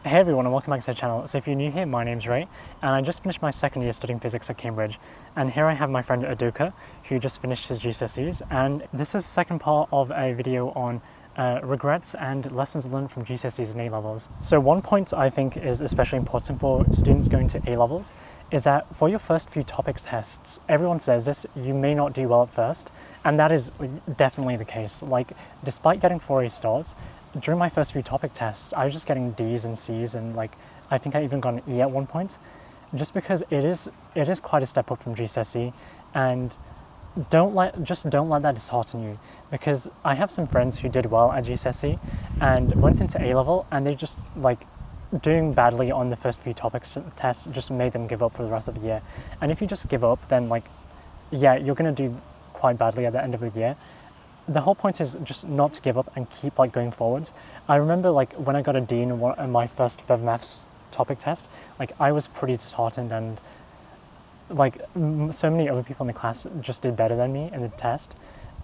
Hey everyone, and welcome back to the channel. So if you're new here, my name's Ray, and I just finished my second year studying physics at Cambridge. And here I have my friend Aduka, who just finished his GCSEs, and this is the second part of a video on regrets and lessons learned from GCSEs and A-levels. So one point I think is especially important for students going to A-levels is that for your first few topic tests, everyone says this, you may not do well at first, and that is definitely the case. Like, despite getting 4 A stars, during my first few topic tests, I was just getting D's and C's, and like I think I even got an E at one point, just because it is quite a step up from GCSE, and don't let that dishearten you, because I have some friends who did well at GCSE and went into A-level, and they just like doing badly on the first few topics tests just made them give up for the rest of the year. And if you just give up, then like, yeah, you're gonna do quite badly at the end of the year. The whole point is just not to give up and keep like going forwards. I remember like when I got a D in my first Bev Maths topic test, like I was pretty disheartened, and like so many other people in the class just did better than me in the test,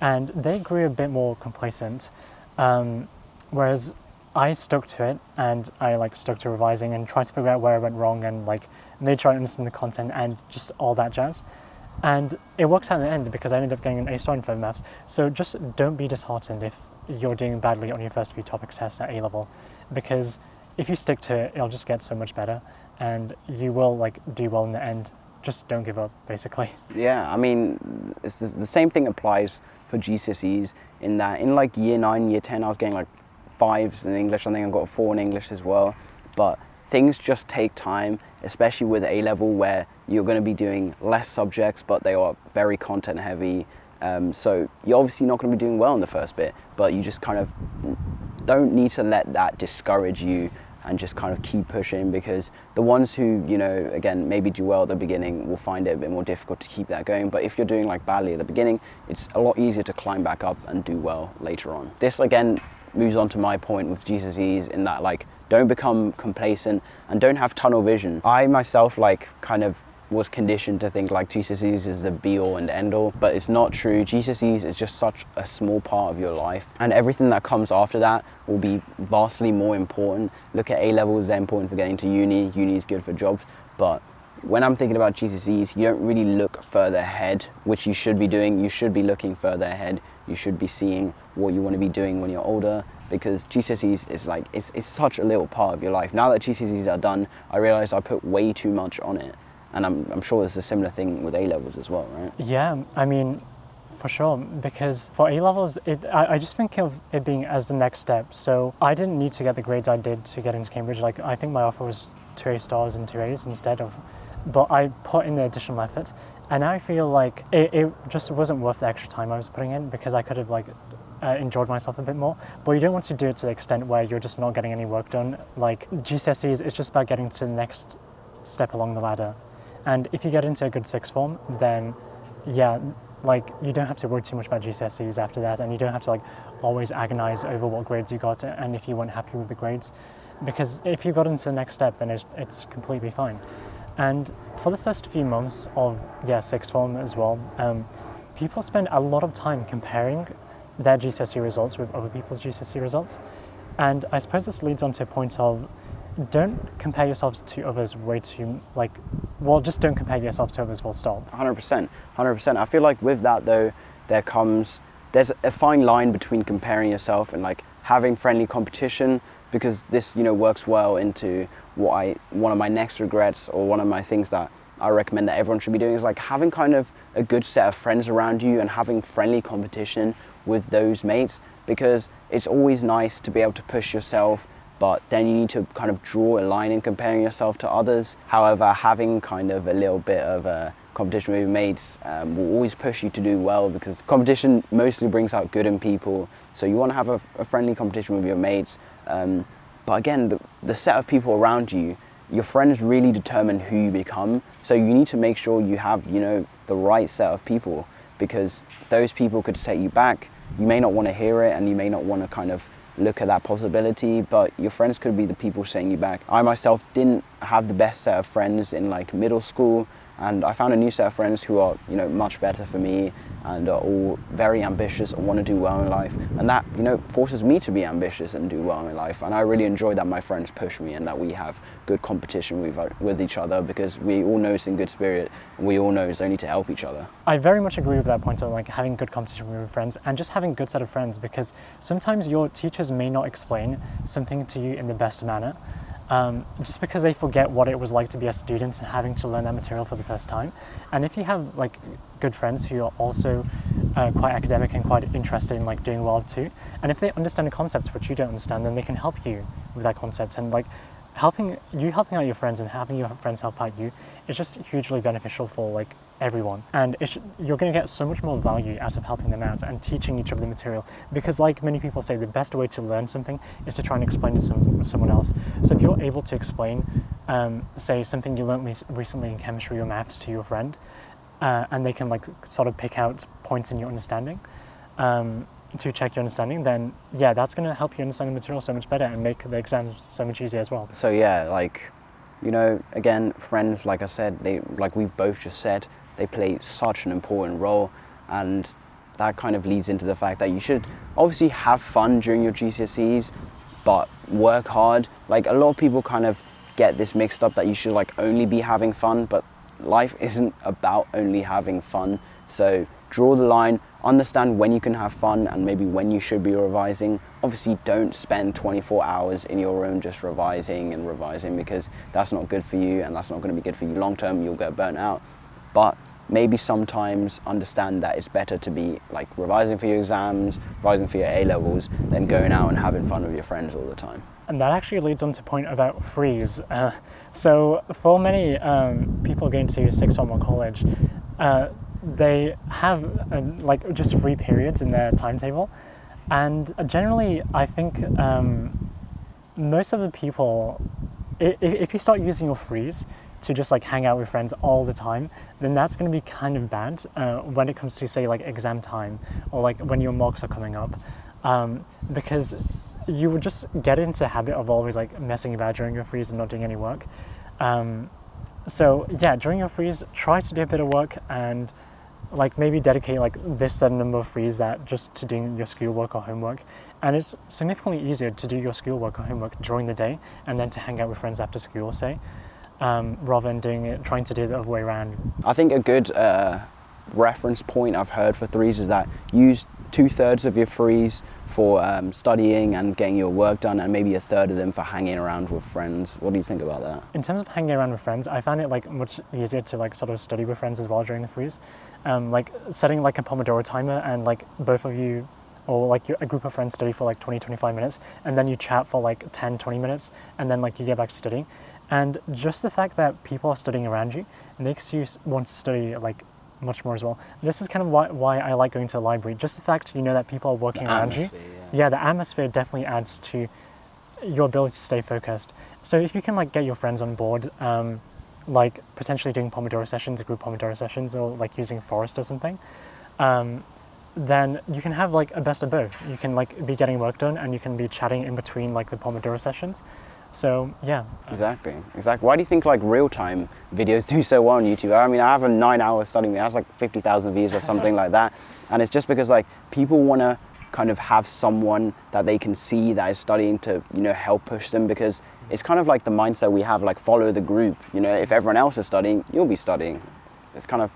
and they grew a bit more complacent, whereas I stuck to it, and I like stuck to revising and tried to figure out where I went wrong, and like made sure I understood the content and just all that jazz. And it worked out in the end because I ended up getting an A star in Bev Maths. So just don't be disheartened if you're doing badly on your first few topics tests at A-level, because if you stick to it, it'll just get so much better, and you will like do well in the end. Just don't give up, basically. Yeah, I mean, it's the same thing applies for GCSEs, in that in like year 9, year 10, I was getting like 5s in English. I think I got a 4 in English as well. But things just take time, especially with A-level, where you're going to be doing less subjects, but they are very content heavy. So you're obviously not going to be doing well in the first bit, but you just kind of don't need to let that discourage you, and just kind of keep pushing, because the ones who, you know, again, maybe do well at the beginning will find it a bit more difficult to keep that going. But if you're doing like badly at the beginning, it's a lot easier to climb back up and do well later on. This again moves on to my point with GCSEs, in that like don't become complacent and don't have tunnel vision. I myself like kind of was conditioned to think like GCSEs is the be all and end all, but it's not true. GCSEs is just such a small part of your life, and everything that comes after that will be vastly more important. Look at A-levels, they're important for getting to uni. Uni is good for jobs, but when I'm thinking about GCSEs, you don't really look further ahead, which you should be doing. You should be looking further ahead. You should be seeing what you want to be doing when you're older, because GCSEs is like, it's such a little part of your life. Now that GCSEs are done, I realize I put way too much on it. And I'm sure there's a similar thing with A-levels as well, right? Yeah, I mean, for sure, because for A-levels, I just think of it being as the next step. So I didn't need to get the grades I did to get into Cambridge. Like, I think my offer was 2 A stars and 2 A's instead of, but I put in the additional effort, and now I feel like it just wasn't worth the extra time I was putting in, because I could have like enjoyed myself a bit more. But you don't want to do it to the extent where you're just not getting any work done. Like GCSEs, it's just about getting to the next step along the ladder. And if you get into a good sixth form, then yeah, like you don't have to worry too much about GCSEs after that, and you don't have to like always agonize over what grades you got and if you weren't happy with the grades, because if you got into the next step, then it's completely fine. And for the first few months of sixth form as well, people spend a lot of time comparing their GCSE results with other people's GCSE results, and I suppose this leads on to a point of don't compare yourselves to others way too, like, well, just don't compare yourselves to others, full stop. 100%. I feel like with that though, there's a fine line between comparing yourself and like having friendly competition, because this, you know, works well into one of my next regrets, or one of my things that I recommend that everyone should be doing, is like having kind of a good set of friends around you and having friendly competition with those mates, because it's always nice to be able to push yourself, but then you need to kind of draw a line in comparing yourself to others. However, having kind of a little bit of a competition with your mates will always push you to do well, because competition mostly brings out good in people. So you want to have a friendly competition with your mates. But again, the set of people around you, your friends really determine who you become. So you need to make sure you have, you know, the right set of people, because those people could set you back. You may not want to hear it, and you may not want to kind of look at that possibility, but your friends could be the people setting you back. I myself didn't have the best set of friends in like middle school, and I found a new set of friends who are, you know, much better for me and are all very ambitious and want to do well in life, and that, you know, forces me to be ambitious and do well in life. And I really enjoy that my friends push me and that we have good competition with each other, because we all know it's in good spirit and we all know it's only to help each other. I very much agree with that point of like having good competition with your friends and just having a good set of friends, because sometimes your teachers may not explain something to you in the best manner. Just because they forget what it was like to be a student and having to learn that material for the first time. And if you have like good friends who are also quite academic and quite interested in like doing well too, and if they understand a concept which you don't understand, then they can help you with that concept. And like helping out your friends and having your friends help out you is just hugely beneficial for like everyone, and you're going to get so much more value out of helping them out and teaching each other the material, because like many people say, the best way to learn something is to try and explain to someone else. So if you're able to explain say something you learned recently in chemistry or maths to your friend, and they can like sort of pick out points in your understanding to check your understanding, then yeah, that's going to help you understand the material so much better and make the exams so much easier as well. So yeah, like, you know, again, friends, like I said, they, like we've both just said, they play such an important role, and that kind of leads into the fact that you should obviously have fun during your GCSEs, but work hard. Like a lot of people kind of get this mixed up that you should like only be having fun, but life isn't about only having fun. So draw the line, understand when you can have fun and maybe when you should be revising. Obviously don't spend 24 hours in your room just revising and revising, because that's not good for you and that's not going to be good for you long term. You'll get burnt out. But maybe sometimes understand that it's better to be like revising for your exams, revising for your A-levels, than going out and having fun with your friends all the time. And that actually leads on to point about freeze. So for many people going to sixth form or college, they have like just free periods in their timetable, and generally I think most of the people, if you start using your freeze to just like hang out with friends all the time, then that's going to be kind of bad when it comes to say like exam time or like when your mocks are coming up, because you would just get into a habit of always like messing about during your freeze and not doing any work. So yeah, during your freeze, try to do a bit of work and like maybe dedicate like this certain number of frees that just to doing your schoolwork or homework. And it's significantly easier to do your schoolwork or homework during the day and then to hang out with friends after school, say, rather than trying to do it the other way around. I think a good reference point I've heard for threes is that use 2/3 of your frees for studying and getting your work done, and maybe 1/3 of them for hanging around with friends. What do you think about that? In terms of hanging around with friends, I find it like much easier to like sort of study with friends as well during the freeze. Like setting like a Pomodoro timer and like both of you or like a group of friends study for like 20-25 minutes, and then you chat for like 10-20 minutes, and then like you get back to studying. And just the fact that people are studying around you makes you want to study like much more as well. This is kind of why I like going to the library. Just the fact you know that people are working around you. Yeah, the atmosphere definitely adds to your ability to stay focused. So if you can like get your friends on board, like potentially doing Pomodoro sessions, group Pomodoro sessions, or like using Forest or something, then you can have like a best of both. You can like be getting work done and you can be chatting in between like the Pomodoro sessions. So yeah. Exactly. Why do you think like real-time videos do so well on YouTube? I mean, I have a 9-hour study video, it has like 50,000 views or something like that. And it's just because like people want to kind of have someone that they can see that is studying to, you know, help push them, because it's kind of like the mindset we have, like follow the group. You know, if everyone else is studying, you'll be studying. It's kind of,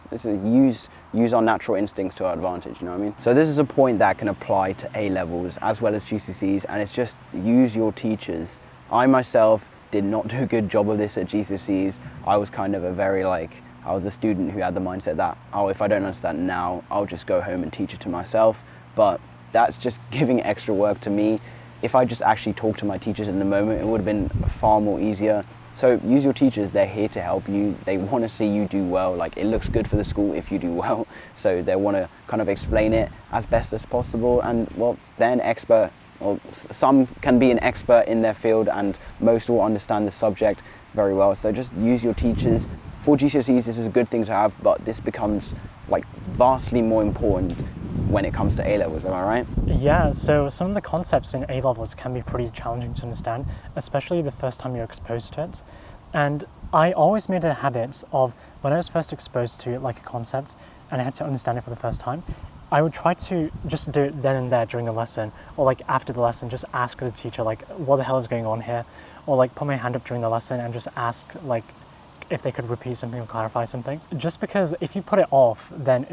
use our natural instincts to our advantage, you know what I mean? So this is a point that can apply to A-levels as well as GCSEs, and it's just use your teachers. I myself did not do a good job of this at GCSEs. I was kind of I was a student who had the mindset that, oh, if I don't understand now, I'll just go home and teach it to myself. But that's just giving extra work to me. If I just actually talked to my teachers in the moment, it would have been far more easier. So use your teachers, they're here to help you. They want to see you do well. Like, it looks good for the school if you do well. So they want to kind of explain it as best as possible. And well, they're an expert. Well, some can be an expert in their field and most will understand the subject very well. So just use your teachers. For GCSEs, this is a good thing to have, but this becomes like vastly more important when it comes to A-levels, am I right? Yeah, so some of the concepts in A-levels can be pretty challenging to understand, especially the first time you're exposed to it. And I always made a habit of, when I was first exposed to like a concept and I had to understand it for the first time, I would try to just do it then and there during the lesson, or like after the lesson, just ask the teacher like, what the hell is going on here? Or like put my hand up during the lesson and just ask like if they could repeat something or clarify something. Just because if you put it off, then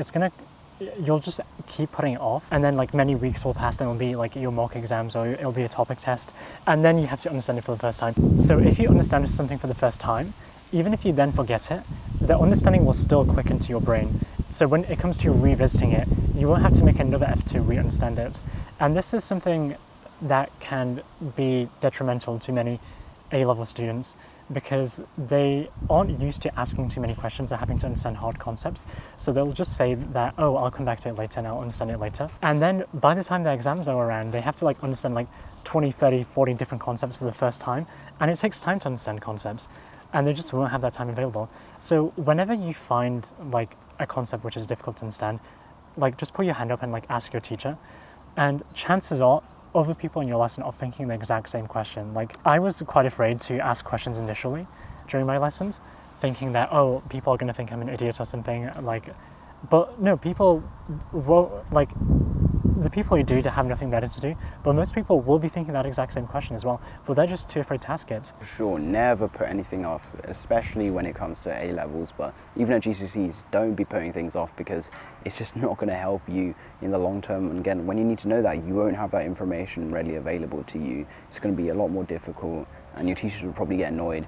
you'll just keep putting it off, and then like many weeks will pass and it'll be like your mock exams or it'll be a topic test, and then you have to understand it for the first time. So if you understand something for the first time, even if you then forget it, the understanding will still click into your brain. So when it comes to revisiting it, you won't have to make another effort to re-understand it. And this is something that can be detrimental to many A-level students, because they aren't used to asking too many questions or having to understand hard concepts. So they'll just say that, oh, I'll come back to it later and I'll understand it later. And then by the time their exams are around, they have to like understand like 20, 30, 40 different concepts for the first time. And it takes time to understand concepts, and they just won't have that time available. So whenever you find like a concept which is difficult to understand, like just put your hand up and like ask your teacher. And chances are other people in your lesson are thinking the exact same question. Like, I was quite afraid to ask questions initially during my lessons, thinking that, oh, people are going to think I'm an idiot or something. Like, but no, people won't, like, the people who do have nothing better to do, but most people will be thinking that exact same question as well, but they're just too afraid to ask it. For sure, never put anything off, especially when it comes to A-levels, but even at GCSEs, don't be putting things off, because it's just not going to help you in the long term. And again, when you need to know that, you won't have that information readily available to you. It's going to be a lot more difficult, and your teachers will probably get annoyed.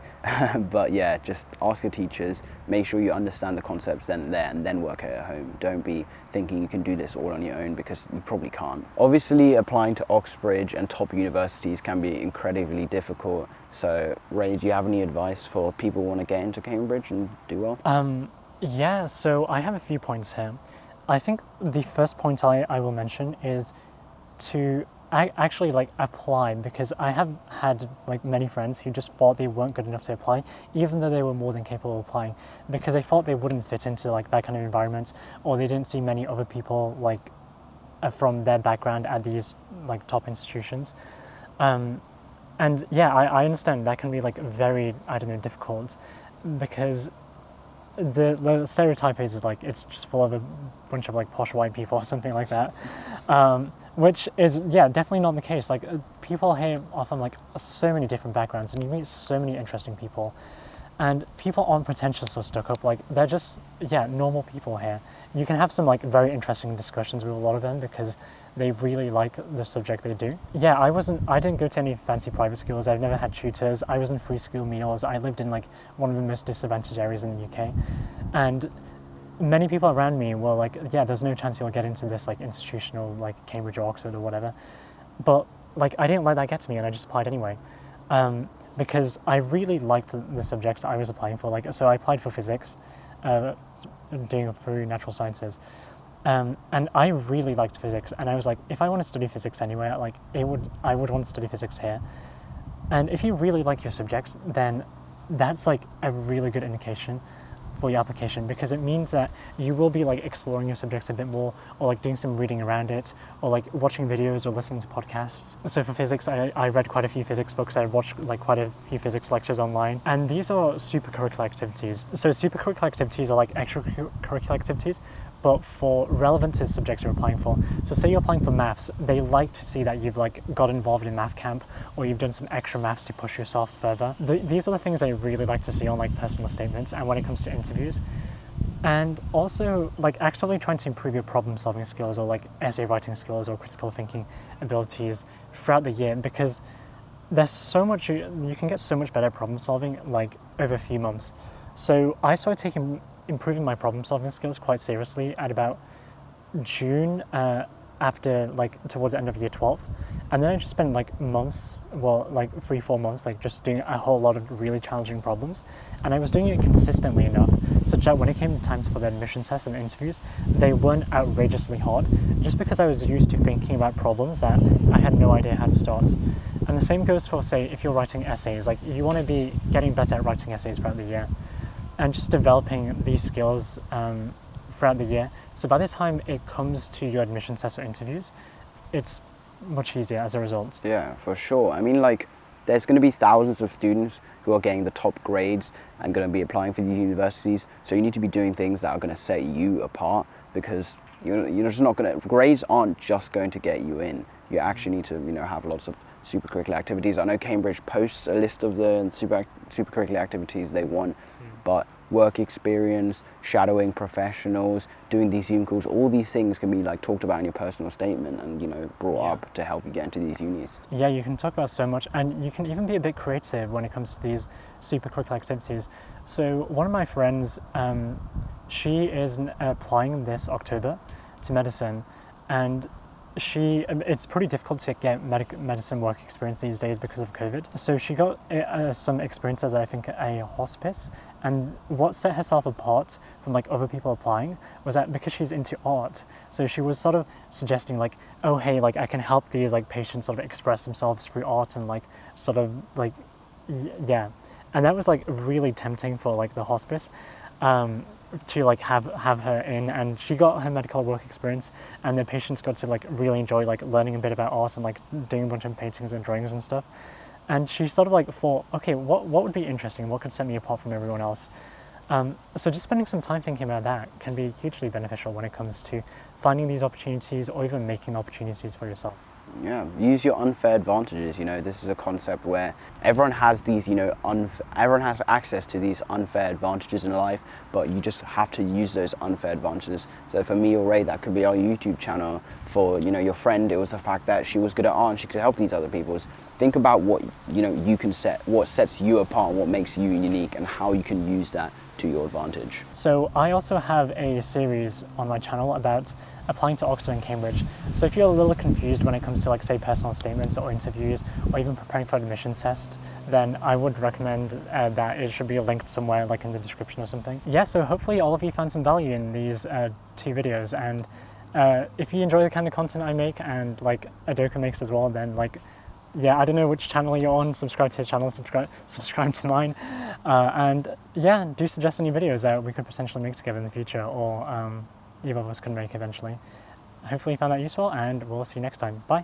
But yeah, just ask your teachers, make sure you understand the concepts then and there, and then work it at home. Don't be thinking you can do this all on your own, because you probably can't. Obviously, applying to Oxbridge and top universities can be incredibly difficult. So Ray, do you have any advice for people who want to get into Cambridge and do well? Yeah, so I have a few points here. I think the first point I will mention is to actually like apply, because I have had like many friends who just thought they weren't good enough to apply, even though they were more than capable of applying, because they thought they wouldn't fit into like that kind of environment, or they didn't see many other people like from their background at these like top institutions. And yeah, I understand that can be like very, I don't know, difficult, because the stereotype is like it's just full of a bunch of like posh white people or something like that, which is, yeah, definitely not the case. Like, people here are from like so many different backgrounds, and you meet so many interesting people, and people aren't pretentious or stuck up. Like, they're just, yeah, normal people here. You can have some like very interesting discussions with a lot of them, because they really like the subject they do. Yeah, I didn't go to any fancy private schools. I've never had tutors. I was in free school meals. I lived in like one of the most disadvantaged areas in the UK. And many people around me were like, yeah, there's no chance you'll get into this like institutional, like Cambridge or Oxford or whatever. But like, I didn't let that get to me, and I just applied anyway. Because I really liked the subjects I was applying for. Like, so I applied for physics, doing it through natural sciences. And I really liked physics, and I was like, if I want to study physics anywhere, like I would want to study physics here. And if you really like your subjects, then that's like a really good indication for your application, because it means that you will be like exploring your subjects a bit more, or like doing some reading around it, or like watching videos or listening to podcasts. So for physics, I read quite a few physics books. I watched like quite a few physics lectures online, and these are supercurricular activities. So supercurricular activities are like extracurricular activities, but for relevant to subjects you're applying for. So say you're applying for maths, they like to see that you've like got involved in math camp, or you've done some extra maths to push yourself further. These are the things I really like to see on like personal statements and when it comes to interviews. And also like actually trying to improve your problem solving skills, or like essay writing skills, or critical thinking abilities throughout the year, because there's so much, you can get so much better at problem solving like over a few months. So I started improving my problem solving skills quite seriously at about June, after like towards the end of year 12, and then I just spent like months, well like 3-4 months, like just doing a whole lot of really challenging problems, and I was doing it consistently enough such that when it came to times for the admission tests and the interviews, they weren't outrageously hard, just because I was used to thinking about problems that I had no idea how to start. And the same goes for, say, if you're writing essays. Like, you want to be getting better at writing essays throughout the year, and just developing these skills throughout the year. So by the time it comes to your admission tests or interviews, it's much easier as a result. Yeah, for sure. I mean, like, there's going to be thousands of students who are getting the top grades and going to be applying for these universities. So you need to be doing things that are going to set you apart, because you're just not going to, grades aren't just going to get you in. You actually need to, have lots of supercurricular activities. I know Cambridge posts a list of the supercurricular activities they want, but work experience, shadowing professionals, doing these Zoom calls, all these things can be like talked about in your personal statement and brought up to help you get into these unis. Yeah, you can talk about so much, and you can even be a bit creative when it comes to these supercurricular activities. So one of my friends, she is applying this October to medicine, and it's pretty difficult to get medicine work experience these days because of COVID. So she got some experience at, I think, a hospice, and what set herself apart from like other people applying was that because she's into art, so she was sort of suggesting like, oh hey, like I can help these like patients sort of express themselves through art, and like sort of like yeah, and that was like really tempting for like the hospice. To like have her in, and she got her medical work experience, and the patients got to like really enjoy like learning a bit about art and like doing a bunch of paintings and drawings and stuff. And she sort of like thought, okay, what would be interesting, what could set me apart from everyone else? So just spending some time thinking about that can be hugely beneficial when it comes to finding these opportunities or even making opportunities for yourself. Yeah, use your unfair advantages. This is a concept where everyone has these, everyone has access to these unfair advantages in life, but you just have to use those unfair advantages. So for me or Ray, that could be our YouTube channel. For, your friend, it was the fact that she was good at art and she could help these other people. Think about what, you can what sets you apart, what makes you unique, and how you can use that to your advantage. So I also have a series on my channel about applying to Oxford and Cambridge. So if you're a little confused when it comes to like say personal statements or interviews or even preparing for an admissions test, then I would recommend that it should be linked somewhere like in the description or something. Yeah, so hopefully all of you found some value in these 2 videos, and if you enjoy the kind of content I make and like Adoka makes as well, then like, yeah, I don't know which channel you're on, subscribe to his channel, subscribe to mine, and yeah, do suggest any videos that we could potentially make together in the future, or either of us can make eventually. Hopefully you found that useful, and we'll see you next time. Bye!